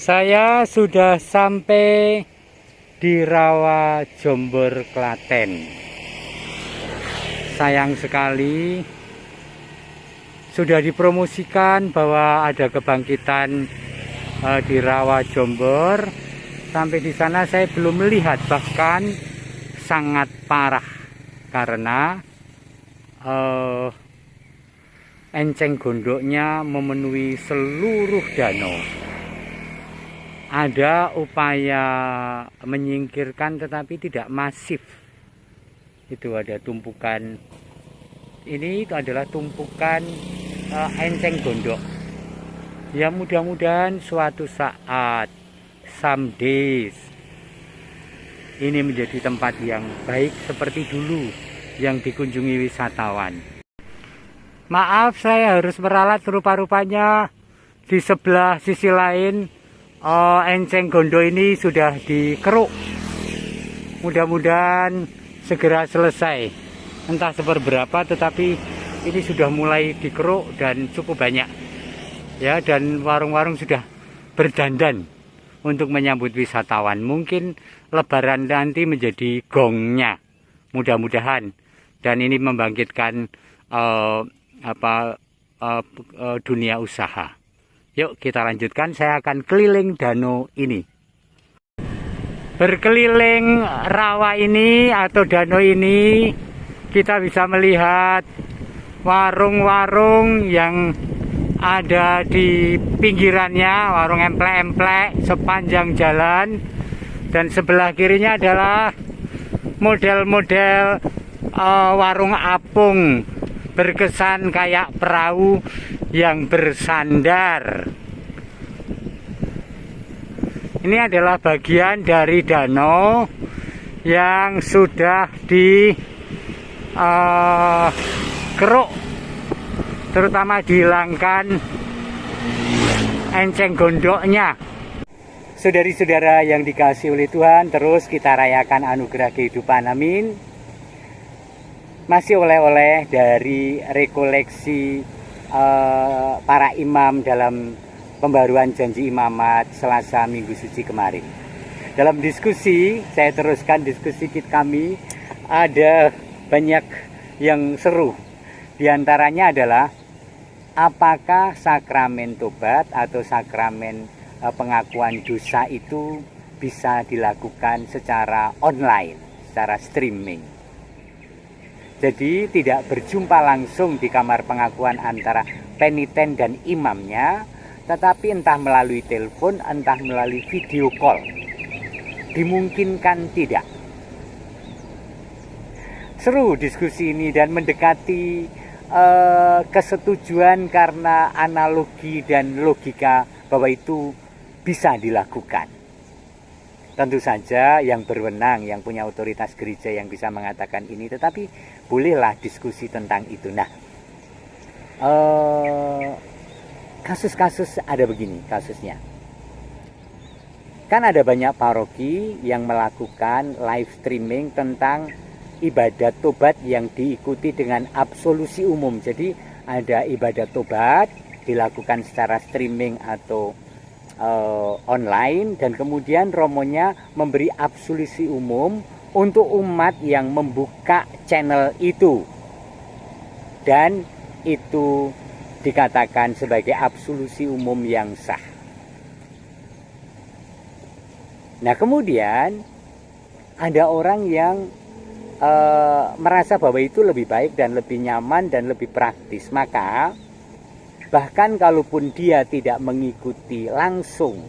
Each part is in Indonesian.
Saya sudah sampai di Rawa Jombor, Klaten. Sayang sekali sudah dipromosikan bahwa ada kebangkitan di Rawa Jombor. Sampai di sana saya belum melihat, bahkan sangat parah karena enceng gondoknya memenuhi seluruh danau. Ada upaya menyingkirkan tetapi tidak masif. Itu ada tumpukan, ini itu adalah tumpukan enceng gondok. Ya mudah-mudahan suatu saat, someday, ini menjadi tempat yang baik seperti dulu yang dikunjungi wisatawan. Maaf, saya harus meralat, rupa-rupanya di sebelah sisi lain enceng gondok ini sudah dikeruk. Mudah-mudahan segera selesai. Entah seberapa, tetapi ini sudah mulai dikeruk dan cukup banyak. Ya, dan warung-warung sudah berdandan untuk menyambut wisatawan. Mungkin Lebaran nanti menjadi gongnya, mudah-mudahan. Dan ini membangkitkan dunia usaha. Yuk kita lanjutkan, saya akan keliling danau ini. Berkeliling rawa ini atau danau ini, kita bisa melihat warung-warung yang ada di pinggirannya, warung emplek-emplek sepanjang jalan. Dan sebelah kirinya adalah model-model warung apung berkesan kayak perahu yang bersandar. Ini adalah bagian dari danau yang sudah dikeruk, terutama dihilangkan enceng gondoknya. Saudari-saudara yang dikasihi oleh Tuhan, terus kita rayakan anugerah kehidupan, amin. Masih oleh-oleh dari rekoleksi para imam dalam pembaruan janji imamat Selasa Minggu Suci kemarin. Dalam diskusi, saya teruskan diskusi kami, ada banyak yang seru. Di antaranya adalah apakah sakramen tobat atau sakramen pengakuan dosa itu bisa dilakukan secara online, secara streaming. Jadi tidak berjumpa langsung di kamar pengakuan antara peniten dan imamnya, tetapi entah melalui telepon, entah melalui video call. Dimungkinkan tidak. Seru diskusi ini dan mendekati kesetujuan karena analogi dan logika bahwa itu bisa dilakukan. Tentu saja yang berwenang, yang punya otoritas gereja yang bisa mengatakan ini, tetapi bolehlah diskusi tentang itu. Nah, kasus-kasus ada begini kasusnya. Kan ada banyak paroki yang melakukan live streaming tentang ibadat tobat yang diikuti dengan absolusi umum. Jadi ada ibadat tobat dilakukan secara streaming atau online, dan kemudian romonya memberi absolusi umum untuk umat yang membuka channel itu, dan itu dikatakan sebagai absolusi umum yang sah. Nah, kemudian ada orang yang merasa bahwa itu lebih baik dan lebih nyaman dan lebih praktis, maka bahkan kalaupun dia tidak mengikuti langsung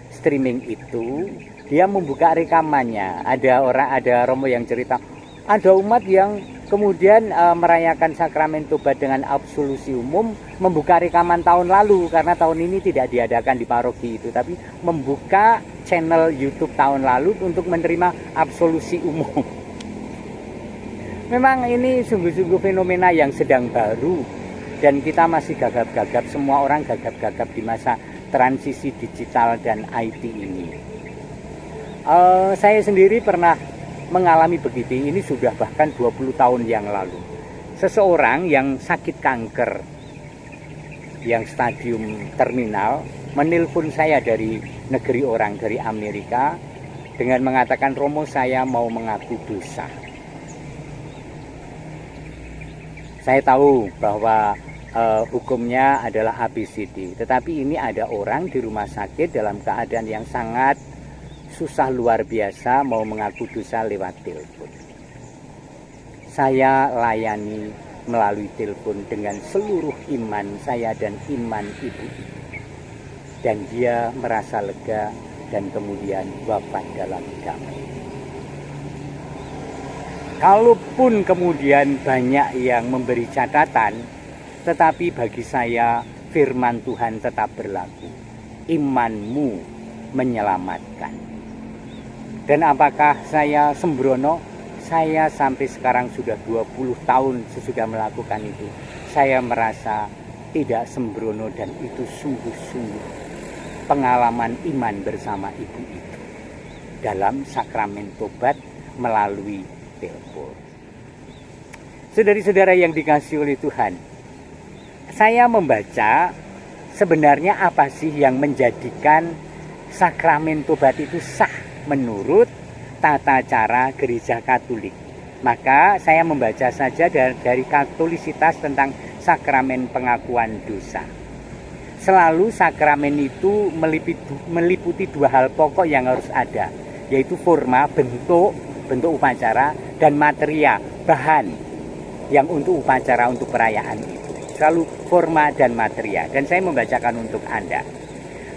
streaming itu, dia membuka rekamannya. Ada romo yang cerita, ada umat yang kemudian merayakan sakramen tobat dengan absolusi umum, membuka rekaman tahun lalu karena tahun ini tidak diadakan di paroki itu, tapi membuka channel YouTube tahun lalu untuk menerima absolusi umum. Memang ini sungguh-sungguh fenomena yang sedang baru. Dan kita masih gagap-gagap, semua orang gagap-gagap di masa transisi digital dan IT ini. Saya sendiri pernah mengalami begitu, ini sudah bahkan 20 tahun yang lalu. Seseorang yang sakit kanker, yang stadium terminal menelpon saya dari negeri orang, dari Amerika, dengan mengatakan, Romo, saya mau mengaku dosa. Saya tahu bahwa hukumnya adalah ABCD, tetapi ini ada orang di rumah sakit dalam keadaan yang sangat susah luar biasa mau mengaku dosa lewat telepon. Saya layani melalui telepon dengan seluruh iman saya dan iman ibu. Dan dia merasa lega dan kemudian wafat dalam damai. Kalaupun kemudian banyak yang memberi catatan, tetapi bagi saya firman Tuhan tetap berlaku. Imanmu menyelamatkan. Dan apakah saya sembrono? Saya sampai sekarang sudah 20 tahun sesudah melakukan itu. Saya merasa tidak sembrono dan itu sungguh-sungguh pengalaman iman bersama ibu itu. Dalam sakramen tobat melalui telepon. Saudara-saudara yang dikasihi oleh Tuhan, saya membaca sebenarnya apa sih yang menjadikan sakramen tobat itu sah menurut tata cara gereja Katolik. Maka saya membaca saja dari katolisitas tentang sakramen pengakuan dosa. Selalu sakramen itu meliputi dua hal pokok yang harus ada, yaitu forma, bentuk upacara, dan materia, bahan yang untuk upacara, untuk perayaan itu. Selalu forma dan materia. Dan saya membacakan untuk Anda.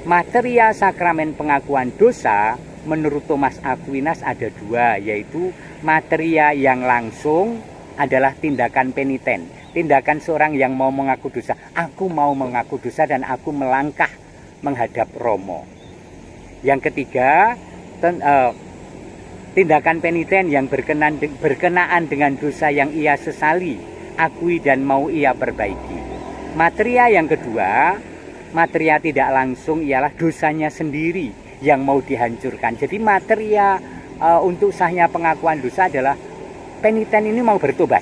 Materia sakramen pengakuan dosa menurut Thomas Aquinas ada dua, yaitu materia yang langsung adalah tindakan peniten, tindakan seorang yang mau mengaku dosa. Aku mau mengaku dosa dan aku melangkah menghadap Romo. Yang ketiga, tindakan peniten yang berkenaan dengan dosa yang ia sesali, akui dan mau ia perbaiki. Materia yang kedua, materia tidak langsung ialah dosanya sendiri yang mau dihancurkan. Jadi materia untuk sahnya pengakuan dosa adalah peniten ini mau bertobat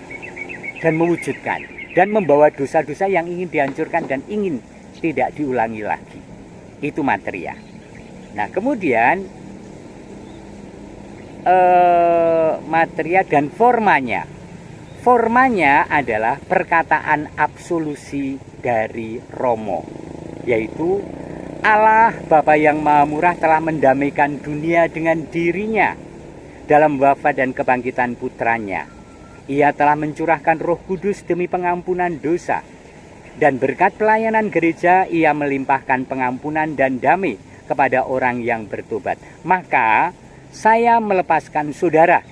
dan mewujudkan dan membawa dosa-dosa yang ingin dihancurkan dan ingin tidak diulangi lagi. Itu materia. Nah, kemudian materia dan formanya. Formanya adalah perkataan absolusi dari Romo, yaitu Allah Bapa yang Maha Murah telah mendamaikan dunia dengan dirinya dalam wafat dan kebangkitan putranya. Ia telah mencurahkan Roh Kudus demi pengampunan dosa. Dan berkat pelayanan gereja, ia melimpahkan pengampunan dan damai kepada orang yang bertobat. Maka saya melepaskan saudara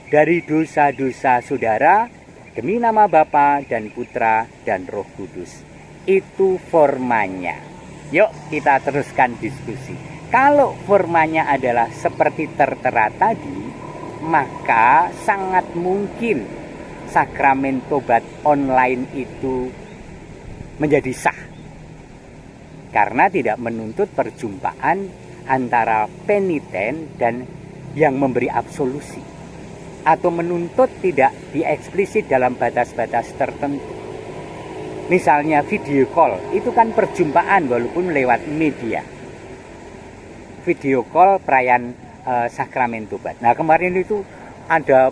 dari dosa-dosa saudara demi nama Bapa dan Putra dan Roh Kudus. Itu formanya. Yuk kita teruskan diskusi. Kalau formanya adalah seperti tertera tadi, maka sangat mungkin sakramen tobat online itu menjadi sah. Karena tidak menuntut perjumpaan antara peniten dan yang memberi absolusi. Atau menuntut tidak dieksplisit dalam batas-batas tertentu. Misalnya video call, itu kan perjumpaan walaupun lewat media. Video call perayaan sakramen tobat. Nah, kemarin itu ada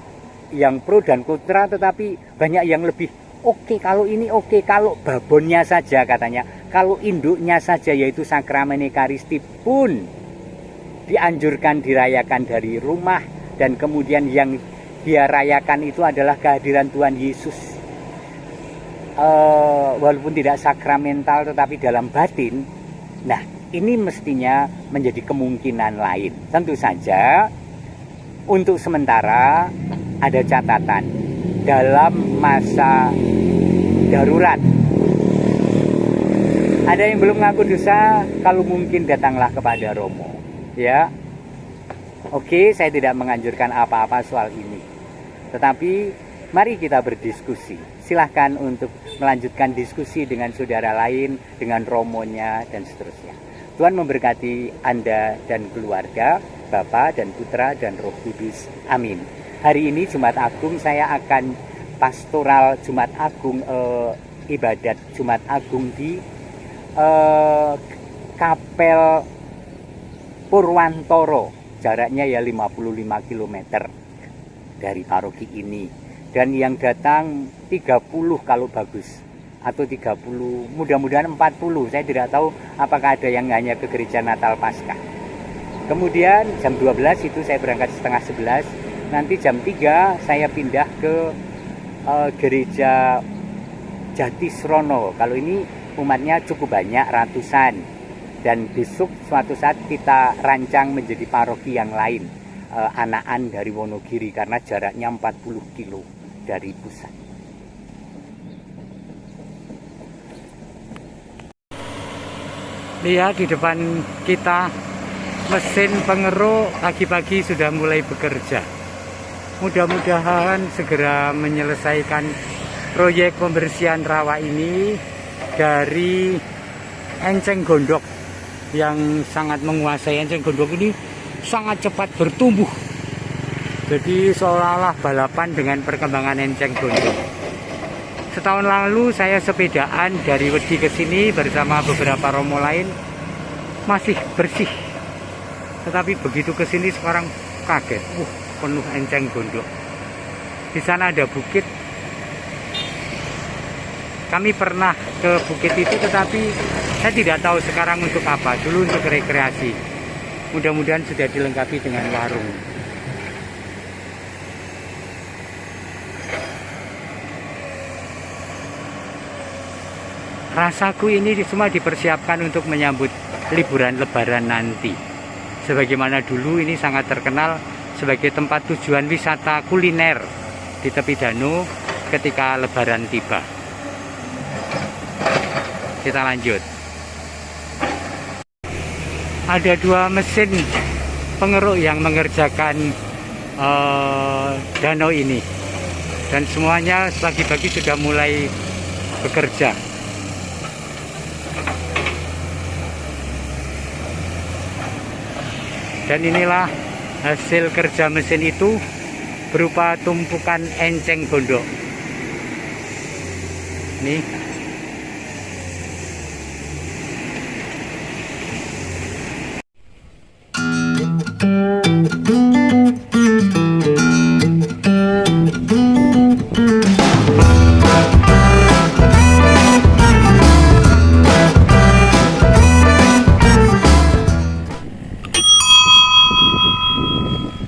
yang pro dan kontra, tetapi banyak yang lebih oke, kalau ini oke, kalau babonnya saja katanya, kalau induknya saja yaitu sakramen Ekaristi pun dianjurkan dirayakan dari rumah, dan kemudian yang dia rayakan itu adalah kehadiran Tuhan Yesus. Walaupun tidak sakramental tetapi dalam batin. Nah, ini mestinya menjadi kemungkinan lain. Tentu saja untuk sementara ada catatan dalam masa darurat. Ada yang belum ngaku dosa, kalau mungkin datanglah kepada Romo. Ya. Oke, saya tidak menganjurkan apa-apa soal ini. Tetapi mari kita berdiskusi. Silahkan untuk melanjutkan diskusi dengan saudara lain, dengan romonya, dan seterusnya. Tuhan memberkati Anda dan keluarga, Bapa dan Putra dan Roh Kudus. Amin. Hari ini Jumat Agung saya akan pastoral Jumat Agung, ibadat Jumat Agung di eh, Kapel Purwantoro, jaraknya ya 55 km dari paroki ini, dan yang datang 30 kalau bagus, atau 30, mudah-mudahan 40, saya tidak tahu apakah ada yang hanya ke gereja Natal Paskah. Kemudian jam 12 itu saya berangkat setengah 11, nanti jam 3 saya pindah ke gereja Jatisrono. Kalau ini umatnya cukup banyak, ratusan, dan besok suatu saat kita rancang menjadi paroki yang lain, Anakan dari Wonogiri, karena jaraknya 40 kilo dari pusat. Lihat di depan kita, mesin pengeruk pagi-pagi sudah mulai bekerja. Mudah-mudahan segera menyelesaikan proyek pembersihan rawa ini dari enceng gondok yang sangat menguasai. Enceng gondok ini sangat cepat bertumbuh, jadi seolah-olah balapan dengan perkembangan enceng gondok. Setahun lalu saya sepedaan dari Wedi ke sini bersama beberapa romo lain, masih bersih, tetapi begitu ke sini sekarang kaget, penuh enceng gondok. Di sana ada bukit. Kami pernah ke bukit itu, tetapi saya tidak tahu sekarang untuk apa. Dulu untuk rekreasi. Mudah-mudahan sudah dilengkapi dengan warung. Rasaku ini semua dipersiapkan untuk menyambut liburan Lebaran nanti. Sebagaimana dulu ini sangat terkenal sebagai tempat tujuan wisata kuliner di tepi danau ketika Lebaran tiba. Kita lanjut. Ada 2 mesin pengeruk yang mengerjakan danau ini, dan semuanya pagi-pagi sudah mulai bekerja. Dan inilah hasil kerja mesin itu, berupa tumpukan enceng gondok. Nih,